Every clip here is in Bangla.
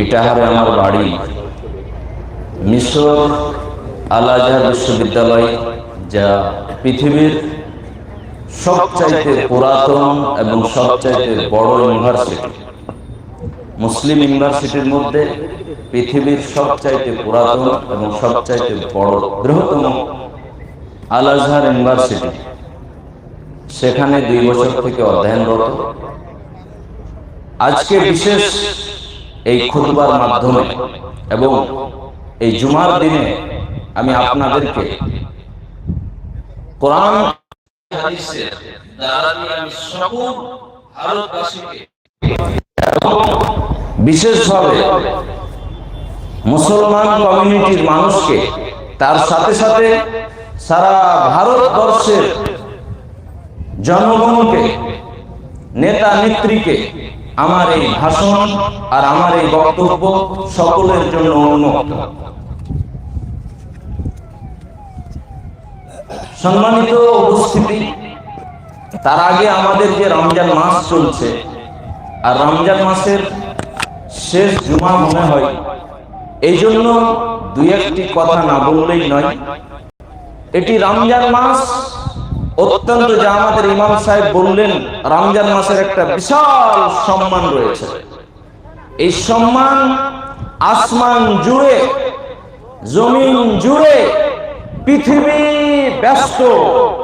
ইটাহারে আমার বাড়ি। মিশর আল আজহার বিশ্ববিদ্যালয়, যা পৃথিবীর সবচাইতে পুরাতন এবং সবচাইতে বড় ইউনিভার্সিটি। মুসলিম ইউনিভার্সিটির মধ্যে পৃথিবীর সবচাইতে পুরাতন এবং সবচাইতে বড় বৃহত্তম আল আজহার ইউনিভার্সিটি। সেখানে 2 বছর থেকে অধ্যয়নরত। আজকে বিশেষ এই খুতবার মাধ্যমে এবং এই জুমার দিনে আমি আপনাদেরকে কোরআন হাদিসের দ্বারা আমি সকল ভারতবাসীকে এবং বিশেষভাবে মুসলমান কমিউনিটির মানুষকে, তার সাথে সাথে সারা ভারতবর্ষের জনগণকে, নেতা নেত্রীকে আমার এই ভাষণ আর আমার এই বক্তব্য সকলের জন্য উন্মুক্ত। সম্মানিত উপস্থিতি, তার আগে আমাদের যে রমজান মাস চলছে, আর রমজান মাসের শেষ জুমা মনে হয়, এই জন্য 2-1টি কথা না বললেই নয়। এটি রমজান মাস অত্যন্ত, যা আমাদের ইমাম সাহেব বললেন, রমজান মাসের একটা বিশাল সম্মান রয়েছে। এই সম্মান আসমান জুড়ে, জমিন জুড়ে, পৃথিবী ব্যস্ত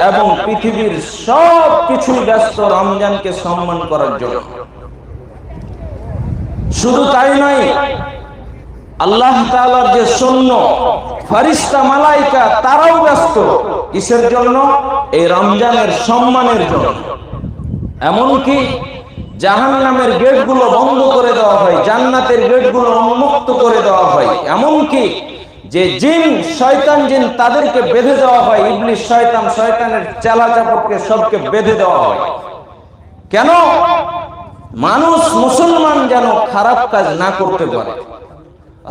এবং পৃথিবীর সব কিছু ব্যস্ত রমজানকে সম্মান করার জন্য। শুধু তাই নয়, আল্লাহ তাআলার যে সৈন্য ফেরেশতা মালায়েকা, তারাও ব্যস্ত কিসের জন্য? এই রমজানের সম্মানের জন্য। এমনকি জাহান্নামের গেটগুলো বন্ধ করে দেওয়া হয়, জান্নাতের গেটগুলো উন্মুক্ত করে দেওয়া হয়। এমনকি যে জিন, শয়তান জিন, তাদেরকে বেঁধে দেওয়া হয়। ইবলিস, শয়তান, শয়তানের চেলা চাপড়কে সবকে বেঁধে দেওয়া হয়। কেন? মানুষ, মুসলমান যেন খারাপ কাজ না করতে পারে।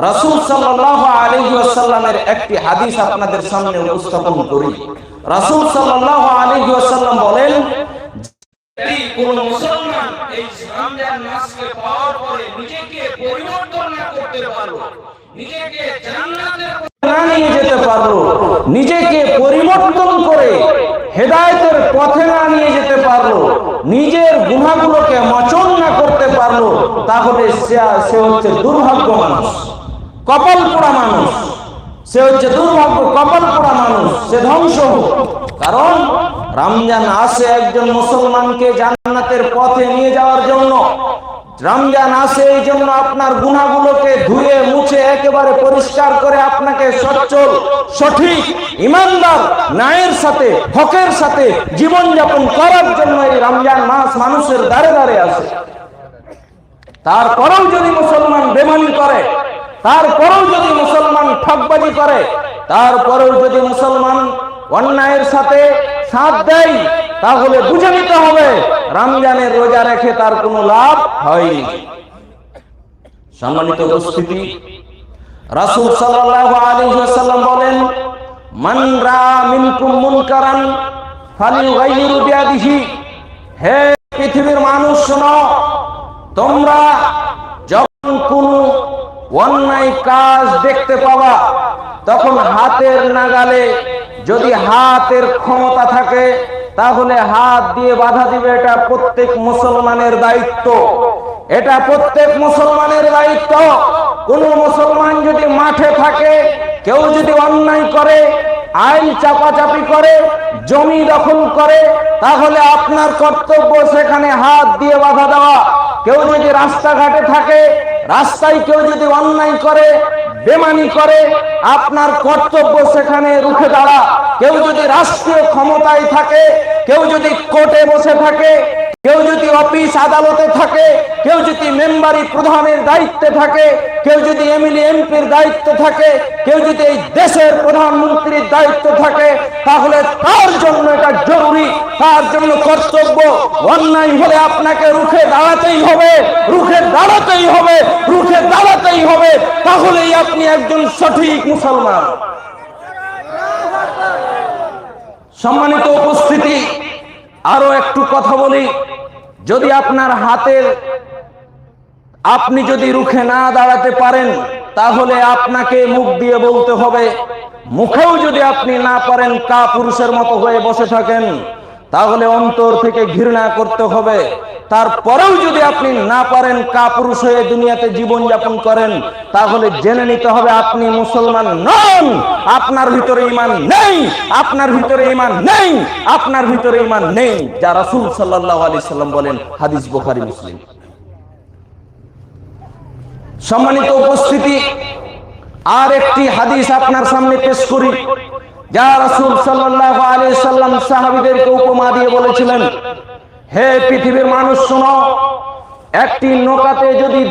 রাসূল সাল্লাল্লাহু আলাইহি ওয়াসাল্লামের একটি হাদিস আপনাদের সামনে উপস্থাপন করি। রাসূল সাল্লাল্লাহু আলাইহি ওয়াসাল্লাম বলেন, যদি কোন মুসলমান এই রমজান মাসকে পাওয়ার পরে নিজেকে পরিবর্তন না করতে পারলো, নিজেকে জান্নাতের না নিয়ে যেতে পারলো, নিজেকে পরিবর্তন করে হেদায়েতের পথে না নিয়ে যেতে পারলো, নিজের গুনাহগুলোকে মোচন না করতে পারলো, তাহলে সে হচ্ছে দুর্ভাগ্য মানুষ, কপাল পোড়া মানুষ। সে হচ্ছে দুর্ভাগ্য, কপাল পোড়া মানুষ, সে ধ্বংস। কারণ রমজান আসে একজন মুসলমানকে জান্নাতের পথে নিয়ে যাওয়ার জন্য। রমজান আসে এই জন্য আপনার গুনাহগুলোকে ধুয়ে মুছে একেবারে পরিষ্কার করে আপনাকে সচ্ছল, সঠিক, ইমানদার, ন্যায়ের সাথে, হকের সাথে জীবনযাপন করার জন্য এই রমজান মাস মানুষের দ্বারে দ্বারে আসে। তারপরেও যদি মুসলমান বেমানি করে, তারপরেও যদি মুসলমান ঠকবাজি করে, তারপরেও যদি মুসলমান অন্যায়ের সাথে সাথ দেয়, তাহলে বুঝে নিতে হবে রমজানের রোজা রেখে তার কোনো লাভ হয়নি। সম্মানিত উপস্থিতি, রাসূল সাল্লাল্লাহু আলাইহি ওয়াসাল্লাম বলেন, মান রা মিনকুম মুনকারান ফালিয়ুগাইয়িরু বিয়াদিহি। হে পৃথিবীর মানুষ, শোনো, তোমরা যখন কোনো অন্যায় কাজ দেখতে পাবা, তখন হাতের নাগালে যদি হাতের ক্ষমতা থাকে, তাহলে হাত দিয়ে বাধা দিবে। এটা প্রত্যেক মুসলমানের দায়িত্ব, এটা প্রত্যেক মুসলমানের দায়িত্ব। কোন মুসলমান যদি মাঠে থাকে, কেউ যদি অন্যায় করে, আইন চাপাচাপি করে, জমি দখল করে, তাহলে আপনার কর্তব্য সেখানে হাত দিয়ে বাধা দেওয়া। কেউ যদি রাস্তাঘাটে থাকে, রাস্তায় কেউ যদি অন্যায় করে, বেমানি করে, আপনার কর্তব্য সেখানে রুখে দাঁড়া। কেউ যদি রাষ্ট্রীয় ক্ষমতায় থাকে, কেউ যদি কোর্টে বসে থাকে, কেউ যদি অফিস আদালতে থাকে, কেউ যদি মেম্বারি প্রধানের দায়িত্বে থাকে, কেউ যদি এমএলএ এমপির দায়িত্ব থাকে, কেউ যদি এই দেশের প্রধানমন্ত্রীর দায়িত্ব থাকে, তাহলে তার জন্য এটা জরুরি, তার জন্য কর্তব্য। অন্যায় হলে আপনাকে রুখে দাঁড়াতেই হবে, রুখে দাঁড়াতেই হবে, রুখে দাঁড়াতেই হবে। তাহলেই আপনি একজন সঠিক মুসলমান। সম্মানিত উপস্থিতি, আরো একটু কথা বলি। যদি আপনার হাতের আপনি যদি রুখে না দাঁড়াতে পারেন তাহলে আপনাকে মুখ দিয়ে বলতে হবে। মুখেও যদি আপনি না পারেন, কাপুরুষের মতো হয়ে বসে থাকেন, তাহলে অন্তর থেকে ঘৃণা করতে হবে। তারপরেও যদি আপনি না পারেন কাপুরুষ হয়ে দুনিয়াতে জীবন যাপন করেন, তাহলে জেনে নিতে হবে আপনি মুসলমান নন। আপনার ভিতরে ঈমান নেই, আপনার ভিতরে ঈমান নেই, আপনার ভিতরে ঈমান নেই, যা রাসূল সাল্লাল্লাহু আলাইহি সাল্লাম বলেন। হাদিস বুখারী মুসলিম। সম্মানিত উপস্থিতি, আর একটি হাদিস আপনার সামনে পেশ করি, যা রাসূল সাল্লাল্লাহু আলাইহি সাল্লাম সাহাবীদেরকে উপমা দিয়ে বলেছিলেন, হে পৃথিবীর মানুষ শোনো, একটি নৌকাতে যদি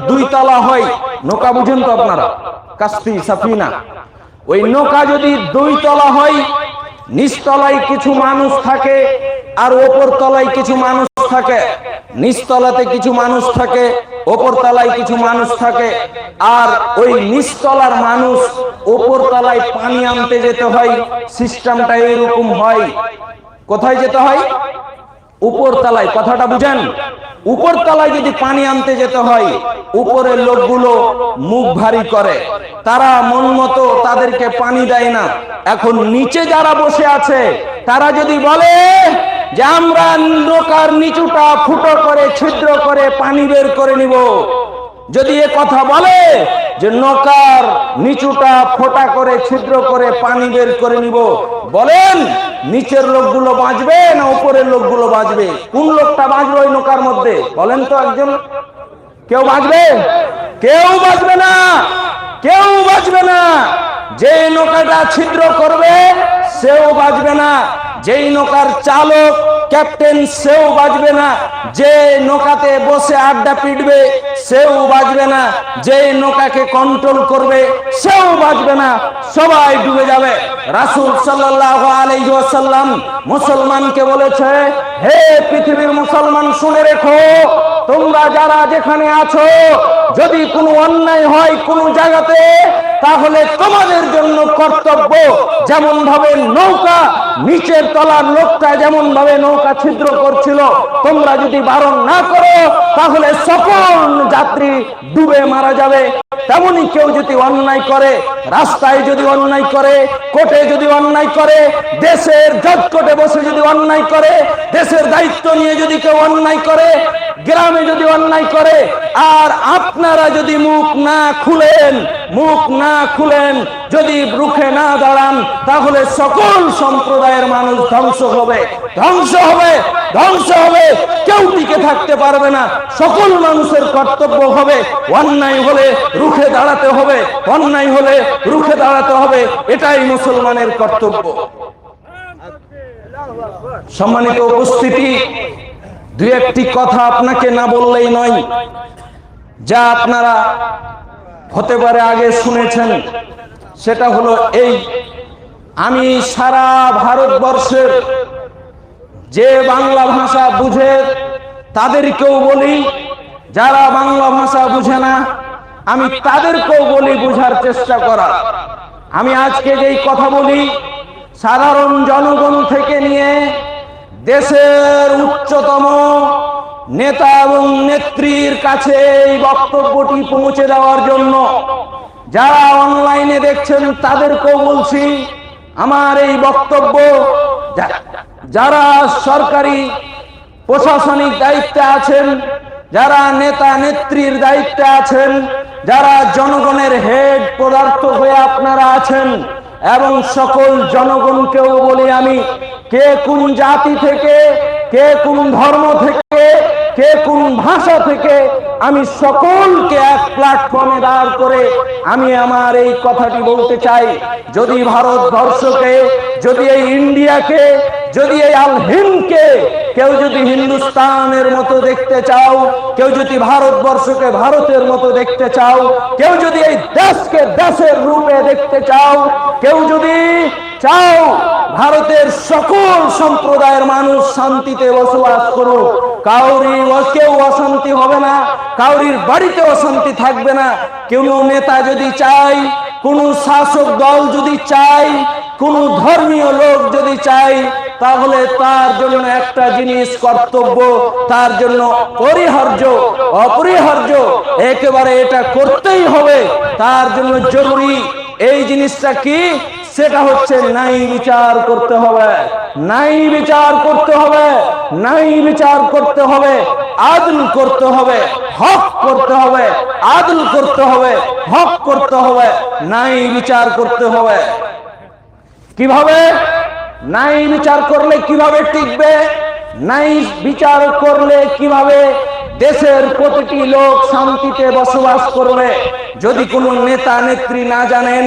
দুই তলা হয়, নৌকা বুঝেন তো আপনারা, কাস্তি সাফিনা, ওই নৌকা যদি দুই তলা হয়, নিচতলায় কিছু মানুষ থাকে আর ওপর তলায় কিছু মানুষ থাকে। নিচতলাতে কিছু মানুষ থাকে, ওপর তলায় কিছু মানুষ থাকে। আর ওই নিচতলার মানুষ ওপর তলায় পানি আনতে যেতে হয়। সিস্টেমটা এরকম হয়। কোথায় যেতে হয়? উপর তলায়। কথাটা বুঝেন? উপর তলায় যদি পানি আনতে যেতে হয়, উপরের লোকগুলো মুখ ভারী করে, তারা মন মতো তাদেরকে পানি দেয় না। এখন নিচে যারা বসে আছে, তারা যদি বলে যে আমরা নৌকার নিচুটা ফুটো করে ছিদ্র করে পানি বের করে নিব, যদি এ কথা বলে যে নৌকার নিচুটা ফোটা করে ছিদ্র করে পানি বের করে নিব, বলেন নিচের লোকগুলো বাঁচবে না উপরের লোকগুলো বাঁচবে? কোন লোকটা বাঁচবে ওই নৌকার মধ্যে? বলেন তো একজন। কেউ বাঁচবে? কেউ বাঁচবে না, কেউ বাঁচবে না। যে নৌকাটা ছিদ্র করবে সেও বাঁচবে না, যেই নৌকার চালক ক্যাপ্টেন সেও বাঁচবে না, যে নৌকাতে বসে আড্ডা পিটবে সেও বাঁচবে না, যে নৌকাকে কন্ট্রোল করবে সেও বাঁচবে না, সবাই ডুবে যাবে। রাসূল সাল্লাল্লাহু আলাইহি ওয়াসাল্লাম মুসলমানকে বলেছে, হে পৃথিবীর মুসলমান শুনে রেখো, তোমরা যারা যেখানে আছো, যদি কোনো অন্যায় হয় কোনো জায়গাতে, তাহলে তোমাদের জন্য কর্তব্য, যেমন ভাবে নৌকা নিচের তলার লোকটা যেমন ভাবে নৌকা ছিদ্র করছিল, তোমরা যদি বারণ না করো তাহলে সকল যাত্রী ডুবে মারা যাবে। তেমনি কেউ যদি অন্যায় করে, রাস্তায় যদি অন্যায় করে, কোর্টে যদি অন্যায় করে, দেশের জজ কোর্টে বসে যদি অন্যায় করে, দেশের দায়িত্ব নিয়ে যদি কেউ অন্যায় করে, গ্রামে যদি অন্যায় করে, আর আপনারা যদি মুখ না খুলেন, যদি রুখে না দাঁড়ান, তাহলে সকল সম্প্রদায়ের মানুষ ধ্বংস হবে। কেউ টিকে থাকতে পারবে না। সকল মানুষের কর্তব্য হবে, অন্যায় হলে রুখে দাঁড়াতে হবে, অন্যায় হলে রুখে দাঁড়াতে হবে। এটাই মুসলমানের কর্তব্য। সম্মানিত উপস্থিতি, দুই একটি কথা আপনাকে না বললেই নয়, যা আপনারা হতে পারে আগে শুনেছেন। সেটা হলো এই, আমি সারা ভারতবর্ষের যে বাংলা ভাষা বুঝে তাদেরকেও বলি, যারা বাংলা ভাষা বুঝে না আমি তাদেরকেও বলি বুঝার চেষ্টা করা। আমি আজকে যেই কথা বলি, সাধারণ জনগণ থেকে নিয়ে দেশের উচ্চতম নেতা এবং নেত্রীর কাছে এই বক্তব্যটি পৌঁছে দেওয়ার জন্য যারা অনলাইনে দেখছেন তাদেরকেও বলছি, আমার এই বক্তব্য যারা সরকারি প্রশাসনিক দায়িত্বে আছেন, যারা নেতা নেত্রীর দায়িত্বে আছেন, যারা জনগণের হেড পদার্থ হয়ে আপনারা আছেন, এবং সকল জনগণকেও বলি আমি, কে কোন জাতি থেকে, কে কোন ধর্ম থেকে, কে কোন ভাষা থেকে, আমি সকলকে এক প্ল্যাটফর্মে দাঁড় করে আমি আমার এই কথাটি বলতে চাই। যদি ভারতবর্ষকে, যদি এই ইন্ডিয়াকে, যদি এই আল হিন্দকে কেউ যদি হিন্দুস্তানের মতো দেখতে চাও, কেউ যদি ভারতবর্ষকে ভারতের মতো দেখতে চাও, কেউ যদি এই দেশকে দেশের রূপে দেখতে চাও, কেউ যদি চাও ভারতের সকল সম্প্রদায়ের মানুষ শান্তিতে বসবাস করুক, কেউ অশান্তি হবে না, কাউরির বাড়িতে অশান্তি থাকবে না। কোন নেতা যদি চাই, কোন শাসক দল যদি চাই, কোন ধর্মীয় লোক যদি চাই, তাহলে তার জন্য একটা জিনিস কর্তব্য, তার জন্য অপরিহার্য, একেবারে এটা করতেই হবে, তার জন্য জরুরি। এই জিনিসটা কি? সেটা হচ্ছে ন্যায় বিচার করতে হবে, ন্যায় বিচার করতে হবে, ন্যায় বিচার করতে হবে, আদল করতে হবে, হক করতে হবে, আদল করতে হবে, হক করতে হবে, ন্যায় বিচার করতে হবে। কিভাবে ন্যায় বিচার করলে কিভাবে টিকবে? ন্যায় বিচার করলে কিভাবে দেশের প্রতিটি লোক শান্তিতে বসবাস করবে? যদি কোনো নেতা নেত্রী না জানেন,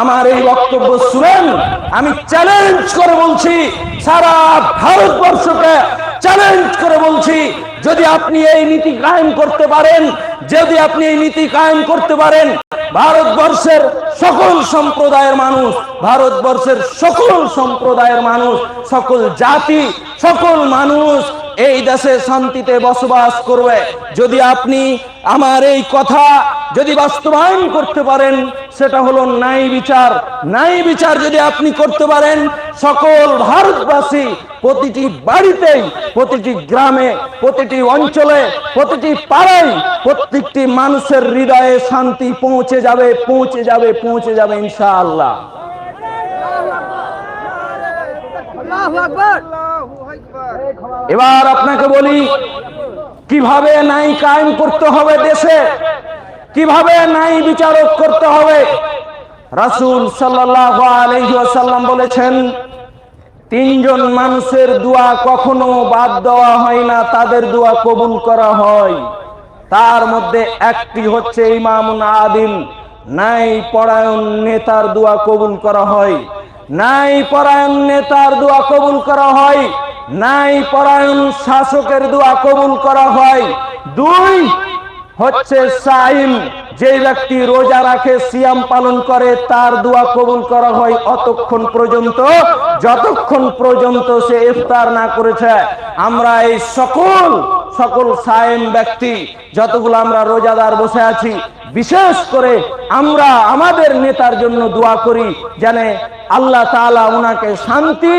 আমার এই বক্তব্য শুনেন, আমি চ্যালেঞ্জ করে বলছি, সারা ভারতবর্ষকে চ্যালেঞ্জ করে বলছি, যদি আপনি এই নীতি কায়েম করতে পারেন, যদি আপনি এই নীতি কায়েম করতে পারেন, ভারতবর্ষের সকল সম্প্রদায়ের মানুষ, ভারতবর্ষের সকল সম্প্রদায়ের মানুষ, সকল জাতি, সকল মানুষ এই দেশে শান্তিতে বসবাস করবে। যদি আপনি আমার এই কথা যদি বাস্তবায়ন করতে পারেন, সেটা হলো ন্যায় বিচার। ন্যায় বিচার যদি আপনি করতে পারেন, সকল ভারতবাসী প্রতিটি বাড়িতেই, প্রতিটি গ্রামে, প্রতিটি অঞ্চলে, প্রতিটি পাড়ায়, প্রত্যেকটি মানুষের হৃদয়ে শান্তি পৌঁছে যাবে, পৌঁছে যাবে, পৌঁছে যাবে ইনশাআল্লাহ। এবার আপনাকে বলি কিভাবে ন্যায় কায়েম করতে হবে দেশে, কিভাবে ন্যায় বিচারক করতে হবে। রাসূল সাল্লাল্লাহু আলাইহি ওয়াসাল্লাম বলেছেন, তিনজন মানুষের দোয়া কখনো বাদ দেওয়া হয় না, তাদের দোয়া কবুল করা হয়। তার মধ্যে একটি হচ্ছে ইমামুন আদিল, ন্যায় পরায়ণ নেতার দোয়া কবুল করা হয়, ন্যায় পরায়ণ নেতার দোয়া কবুল করা হয়, ন্যায় পরায়ণ শাসকের দোয়া কবুল করা হয়। দুই হচ্ছে সাইম, যে ব্যক্তি রোজা রাখে, সিয়াম পালন করে, তার দোয়া কবুল করা হয় অতক্ষণ পর্যন্ত যতক্ষণ পর্যন্ত সে ইফতার না করেছে। আমরা এই সকল সাইম ব্যক্তি, যতগুলো আমরা রোজাদার বসে আছি, বিশেষ করে আমরা আমাদের নেতার জন্য দোয়া করি, যেন আল্লাহ তাআলা ওনাকে শান্তি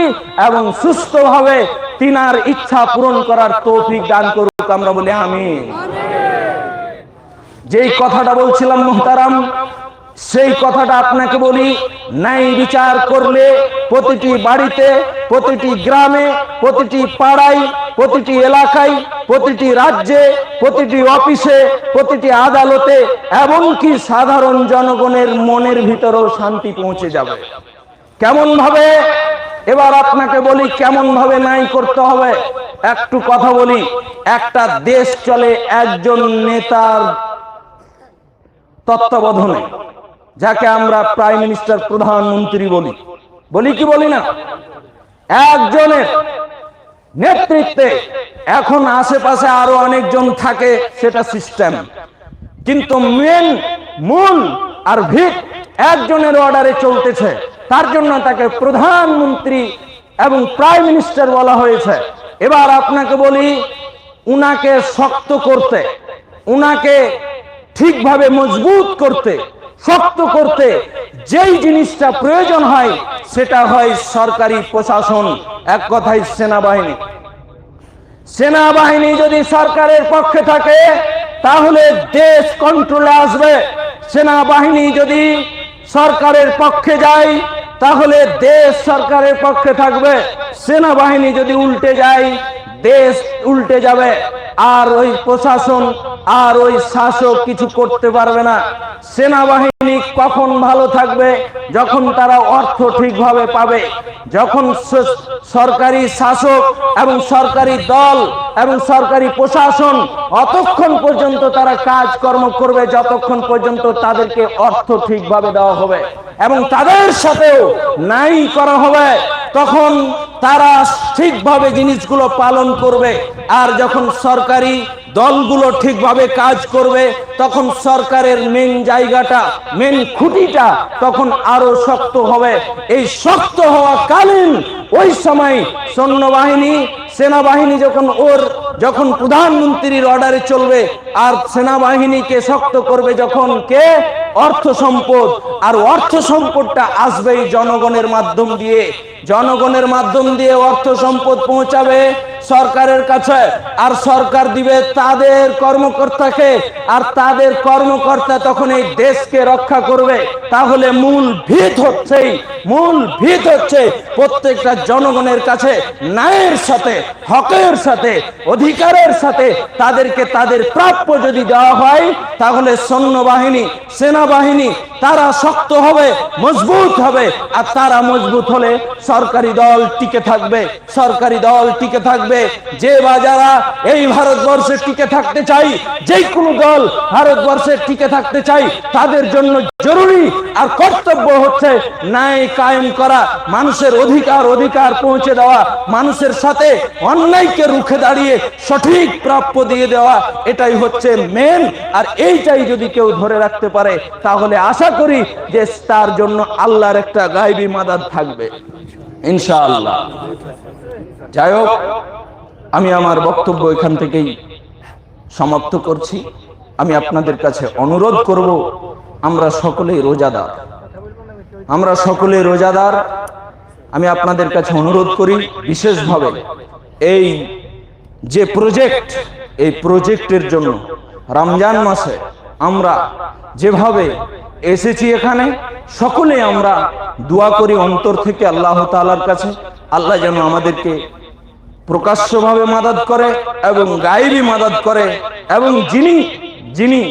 এবং সুস্থভাবে তিনার ইচ্ছা পূরণ করার তৌফিক দান করুক। আমরা বলি আমিন। যেই কথাটা বলছিলাম মুহতারাম, সেই কথাটা আপনাকে বলি, ন্যায় বিচার করলে প্রতিটি বাড়িতে, প্রতিটি গ্রামে, প্রতিটি পাড়ায়, প্রতিটি এলাকায়, প্রতিটি রাজ্যে, প্রতিটি অফিসে, প্রতিটি আদালতে, এমনকি সাধারণ জনগণের মনের ভিতরেও শান্তি পৌঁছে যাবে। কেমন ভাবে? এবার আপনাকে বলি কেমন ভাবে ন্যায় করতে হবে। একটু কথা বলি। একটা দেশ চলে একজন নেতার তত্ত্বাবধানে, যাকে আমরা প্রাইম মিনিস্টার, প্রধানমন্ত্রী বলি কি বলি না? একজনের নেতৃত্বে, এখন আশেপাশে আরো অনেকজন থাকে, সেটা সিস্টেম, কিন্তু মূল আর ভিত একজনের অর্ডারে চলতেছে, তার জন্য তাকে প্রধানমন্ত্রী এবং প্রাইম মিনিস্টার বলা হয়েছে। এবার আপনাকে বলি, উনাকে শক্ত করতে, উনাকে ঠিকভাবে মজবুত করতে, শক্ত করতে যেই জিনিসটা প্রয়োজন হয়, সেটা হয় সরকারি প্রশাসন, এক কথায় সেনাবাহিনী। সেনাবাহিনী যদি সরকারের পক্ষে থাকে, তাহলে দেশ কন্ট্রোলে আসবে। সেনাবাহিনী যদি সরকারের পক্ষে যায়, তাহলে দেশ সরকারের পক্ষে থাকবে। সেনাবাহিনী যদি উল্টে যায়, দেশ উল্টে যাবে, আর ওই প্রশাসন আর ওই শাসক কিছু করতে পারবে না। সেনাবাহিনী কখন ভালো থাকবে? যখন তারা অর্থ ঠিকভাবে পাবে, যখন সরকারি শাসক এবং সরকারি দল এবং সরকারি প্রশাসন অতক্ষণ পর্যন্ত তারা কাজকর্ম করবে যতক্ষণ পর্যন্ত তাদেরকে অর্থ ঠিকভাবে দেওয়া হবে এবং তাদের সাথেও ন্যায় করা হবে, তখন তারা ঠিকভাবে জিনিসগুলো পালন করবে। আর যখন সরকারি দলগুলো ঠিকভাবে কাজ করবে, তখন সরকারের মেন জায়গাটা, মেন খুঁটিটা তখন আরো শক্ত হবে। এই শক্ত হওয়া কালীন ওই সময় সৈন্যবাহিনী, সেনাবাহিনী যখন প্রধানমন্ত্রীর অর্ডারে চলবে, আর সেনাবাহিনীকে শক্ত করবে যখন কে? অর্থ সম্পদ, আর অর্থ সম্পদটা আসবেই জনগণের মাধ্যম দিয়ে। জনগণের মাধ্যম দিয়ে অর্থ সম্পদ পৌঁছাবে সরকারের কাছে, আর সরকার দিবে তাদের কর্মকর্তাকে, আর তাদের কর্মকর্তা তখন এই দেশকে রক্ষা করবে। তাহলে মূল ভিত হচ্ছে প্রত্যেকটা জনগণের কাছে ন্যায়ের সাথে, হকের সাথে, অধিকারের সাথে তাদেরকে তাদের প্রাপ্য যদি দেওয়া হয়, তাহলে সৈন্যবাহিনী, সেনাবাহিনী তারা শক্ত হবে, মজবুত হবে। আর তারা মজবুত হলে সরকারি দল টিকে থাকবে, সরকারি দল টিকে থাকবে। যে বা যারা এই ভারতবর্ষে টিকে থাকতে চাই, যে কোনো দল ভারতবর্ষে টিকে থাকতে চাই, তাদের জন্য জরুরি আর কর্তব্য হচ্ছে ন্যায় কায়েম করা, মানুষের অধিকার পৌঁছে দেওয়া, মানুষের সাথে অন্যায়কে রুখে দাঁড়িয়ে সঠিক প্রাপ্য দিয়ে দেওয়া। এটাই হচ্ছে মেন। আর এইটাই যদি কেউ ধরে রাখতে পারে, তাহলে আশা করি যে তার জন্য আল্লাহর একটা গায়বী মাদাদ থাকবে ইনশাআল্লাহ। যাই হোক, আমি আমার বক্তব্য এখান থেকেই সমাপ্ত করছি। আমি আপনাদের কাছে অনুরোধ করব, আমরা সকলেই রোজাদার। আমি আপনাদের কাছে অনুরোধ করি বিশেষভাবে এই যে প্রজেক্ট, এই প্রজেক্টের জন্য রমজান মাসে আমরা যেভাবে এসেছি এখানে, সকলে আমরা দোয়া করি অন্তর থেকে আল্লাহ তাআলার কাছে, আল্লাহ যেন আমাদেরকে প্রকাশ্যভাবে মাদাদ করে এবং গায়বী মাদাদ করে। এবং যিনি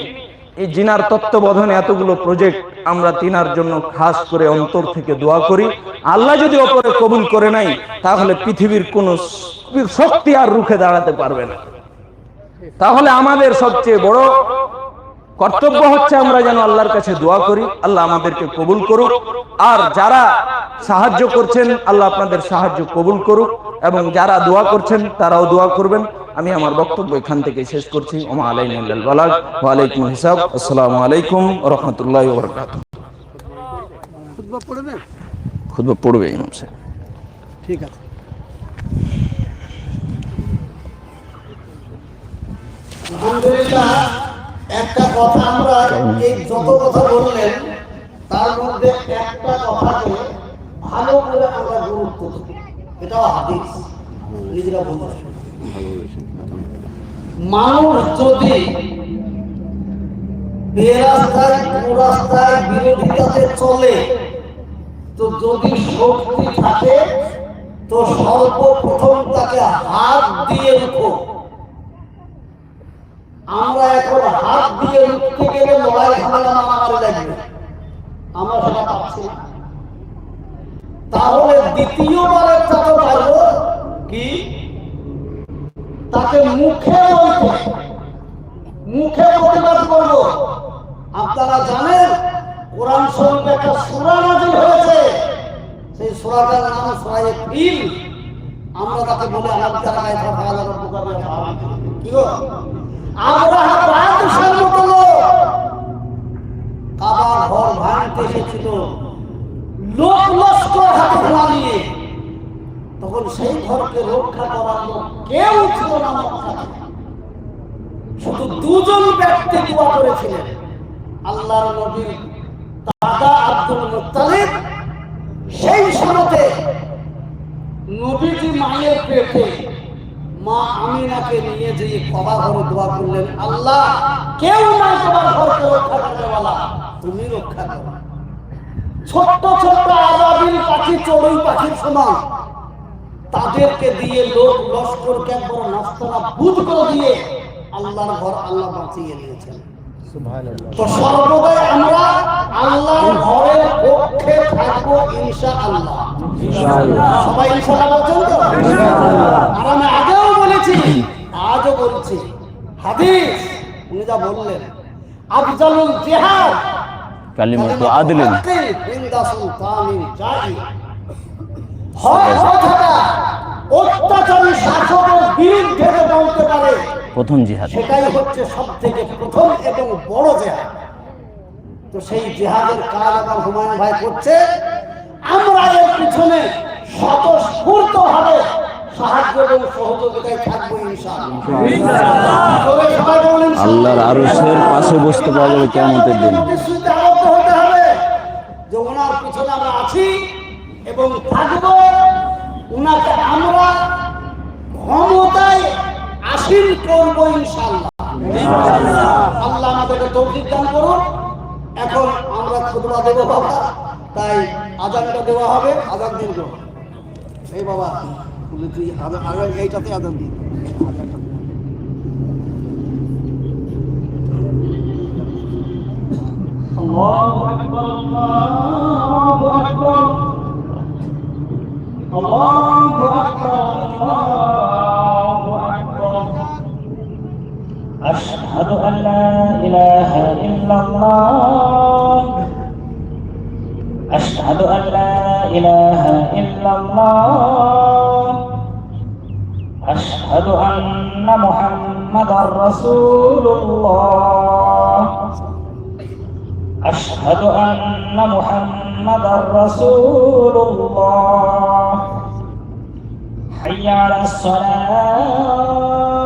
এই জিনার তত্ত্বাবধানে এতগুলো প্রজেক্ট, আমরা তিনার জন্য খাস করে অন্তর থেকে দোয়া করি। আল্লাহ যদি ওপরে কবুল করে নাই, তাহলে পৃথিবীর কোন শক্তি আর রুখে দাঁড়াতে পারবে না। তাহলে আমাদের সবচেয়ে বড় কর্তব্য হচ্ছে আমরা যেন আল্লাহর কাছে দোয়া করি, আল্লাহ আমাদেরকে কবুল করুক। আর যারা সাহায্য করছেন, আল্লাহ আপনাদের সাহায্য কবুল করুক, এবং যারা দোয়া করছেন তারাও দোয়া করবেন। আমি আমার বক্তব্য এখান থেকে শেষ করছি। ওমা আলাইনা ইল্লাল বালাগ, ওয়া আলাইকুম হিসাব। আসসালামু আলাইকুম ওয়া রাহমাতুল্লাহি ওয়া বারাকাতুহু। খুতবা পড়বে ইমাম সাহেব। ঠিক আছে। আলহামদুলিল্লাহ, একটা কথা আমরা এই যত কথা বললেন তার মধ্যে একটা কথাকে ভালো করে আমরা গুরুত্ব দিই, এটাও হাদিস নিজেরা বলছেন। মানুষ যদি বেরাস্তায়, কুরাস্তায়, বিরোধিতাতে চলে, তো যদি শক্তি থাকে তো সর্বপ্রথম তাকে হাত দিয়ে উঠো। আমরা এখন হাত দিয়ে উঠতে গেলে লড়াই ঝামেলা মারামারি লাগবে, আমরা সেটা পাচ্ছি না। তাহলে দ্বিতীয়বারের টাকা পাইব কি, তাকে মুখে প্রতিবাদ করব। আপনারা জানেন কোরআন শরীফে একটা সূরা নাযিল হয়েছে, সেই সূরাটার নাম সূরা ফিল। আমরা তাকে বলি আলাদা কি গো, আব্রাহা বাদশার মতো লোক কাবার ঘর ভাঙতে এসেছিল, লোক লস্কর হাতে ঘোড়া নিয়ে। তখন সেই ঘরকে রক্ষা করার লোক কেউ ছিল না মক্কায়। শুধু দুজন ব্যক্তি দোয়া করেছিলেন, আল্লাহর নবীর দাদা আব্দুল মুত্তালিব। সেই সময়তে নবীজি মায়ের পেটে মা আমিনাকে নিয়ে যে কবা ঘরে দোয়া করলেন, আল্লাহ কেউ নাই তোমার ঘরকে রক্ষা করতে বলা, তুমি রক্ষা করো। ছোট্ট ছোট্ট আবাবিল পাখি, চড়ুই পাখির সমান, তাদেরকে দিয়ে লোক লস্করকে একবার নাস্তানা বুঝ করে দিয়ে আল্লাহর ঘর আল্লাহ বাঁচিয়ে নিয়েছেন। তো সর্বদাই আমরা আল্লাহর ঘরের পক্ষে থাকবো ইনশাআল্লাহ। সবাই ইনশাআল্লাহ বলছেন তো? আর আমি আগেও বলেছি, আজও বলছি, হাদিস উনি যা বললেন, আফজালুল জিহাদ কালিমাতু আদলিন ইনদা সুলতানিন জাহি। হয় কথা অত্যাচারী শাসকের বিরুদ্ধে বলতে পারে প্রথম জিহাদ, সেটাই হচ্ছে সবথেকে প্রথম এবং বড় জিহাদ। তো সেই জিহাদের কাজ আমার হুমায়ুন ভাই করছে, আমরা এর পিছনে স্বতঃস্ফূর্তভাবে সাহায্য এবং সহযোগিতায় থাকবো ইনশাআল্লাহ। আল্লাহর আরশের পাশে বসতে পারবে কিয়ামতের দিন। যে ওনার পিছনে আমরা আছি এবং থাকবো। ওনাকে আমরা ক্ষমতায় আসীন করবো ইনশাআল্লাহ। আল্লাহ আমাদেরকে তৌফিক দান করুন। এখন আমরা খুতবা দেব বাবা, তাই আজানটা দেওয়া হবে। আজান দিন গো এই বাবা, তুই আজান এইটাতে আজান দিন। الله أكبر الله أكبر الله أكبر الله أكبر أشهد أن لا إله إلا الله أشهد أن لا إله إلا الله أشهد أن محمدا رسول الله أشهد أن محمدا رسول الله حي على الصلاة